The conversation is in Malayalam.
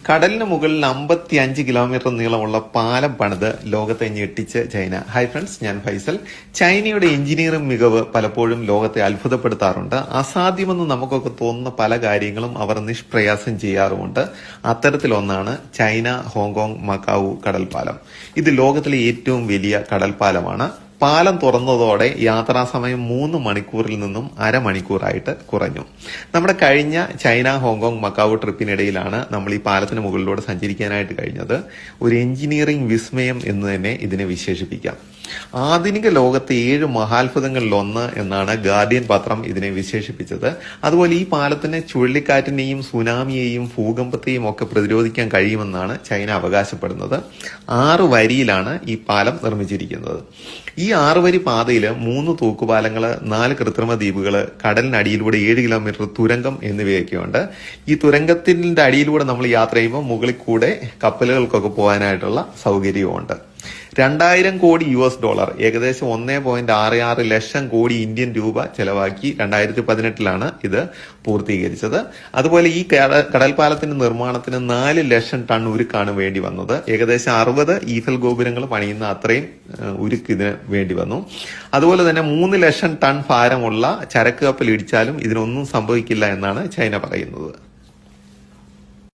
കടലിന് മുകളിൽ 55 കിലോമീറ്റർ നീളമുള്ള പാലം പണിത് ലോകത്തെ ഞെട്ടിച്ച് ചൈന. ഹായ് ഫ്രണ്ട്സ്, ഞാൻ ഫൈസൽ. ചൈനയുടെ എഞ്ചിനീയറിംഗ് മികവ് പലപ്പോഴും ലോകത്തെ അത്ഭുതപ്പെടുത്താറുണ്ട്. അസാധ്യമെന്ന് നമുക്കൊക്കെ തോന്നുന്ന പല കാര്യങ്ങളും അവർ നിഷ്പ്രയാസം ചെയ്യാറുമുണ്ട്. അത്തരത്തിലൊന്നാണ് ചൈന ഹോങ്കോങ് മക്കാവു കടൽപ്പാലം. ഇത് ലോകത്തിലെ ഏറ്റവും വലിയ കടൽപ്പാലമാണ്. പാലം തുറന്നതോടെ യാത്രാസമയം 3 മണിക്കൂറിൽ നിന്നും അരമണിക്കൂറായിട്ട് കുറഞ്ഞു. നമ്മുടെ കഴിഞ്ഞ ചൈന ഹോങ്കോങ് മക്കാവു ട്രിപ്പിനിടയിലാണ് നമ്മൾ ഈ പാലത്തിന് മുകളിലൂടെ സഞ്ചരിക്കാനായിട്ട് കഴിഞ്ഞത്. ഒരു എഞ്ചിനീയറിംഗ് വിസ്മയം എന്ന് തന്നെ ഇതിനെ വിശേഷിപ്പിക്കാം. ആധുനിക ലോകത്തെ 7 മഹാത്ഭുതങ്ങളിലൊന്ന് എന്നാണ് ഗാർഡിയൻ പത്രം ഇതിനെ വിശേഷിപ്പിച്ചത്. അതുപോലെ ഈ പാലത്തിന് ചുഴലിക്കാറ്റിനെയും സുനാമിയെയും ഭൂകമ്പത്തെയും ഒക്കെ പ്രതിരോധിക്കാൻ കഴിയുമെന്നാണ് ചൈന അവകാശപ്പെടുന്നത്. 6 വരിയിലാണ് ഈ പാലം നിർമ്മിച്ചിരിക്കുന്നത്. ഈ 6 വരി പാതയിൽ 3 തൂക്കുപാലങ്ങള്, 4 കൃത്രിമ ദ്വീപുകള്, കടലിനടിയിലൂടെ 7 കിലോമീറ്റർ തുരങ്കം എന്നിവയൊക്കെയുണ്ട്. ഈ തുരങ്കത്തിന്റെ അടിയിലൂടെ നമ്മൾ യാത്ര ചെയ്യുമ്പോൾ മുകളിൽ കൂടെ കപ്പലുകൾക്കൊക്കെ പോകാനായിട്ടുള്ള സൗകര്യവുമുണ്ട്. 2000 കോടി US$, ഏകദേശം 1.66 ലക്ഷം കോടി ഇന്ത്യൻ രൂപ ചെലവാക്കി 2018 ഇത് പൂർത്തീകരിച്ചത്. അതുപോലെ ഈ കടൽപ്പാലത്തിന്റെ നിർമ്മാണത്തിന് 4 ലക്ഷം ടൺ ഉരുക്കാണ് വേണ്ടി വന്നത്. ഏകദേശം 60 ഈഫൽ ഗോപുരങ്ങൾ പണിയുന്ന അത്രയും ഉരുക്ക് ഇതിന് വേണ്ടി വന്നു. അതുപോലെ തന്നെ 3 ലക്ഷം ടൺ ഭാരമുള്ള ചരക്ക് കപ്പൽ ഇടിച്ചാലും ഇതിനൊന്നും സംഭവിക്കില്ല എന്നാണ് ചൈന പറയുന്നത്.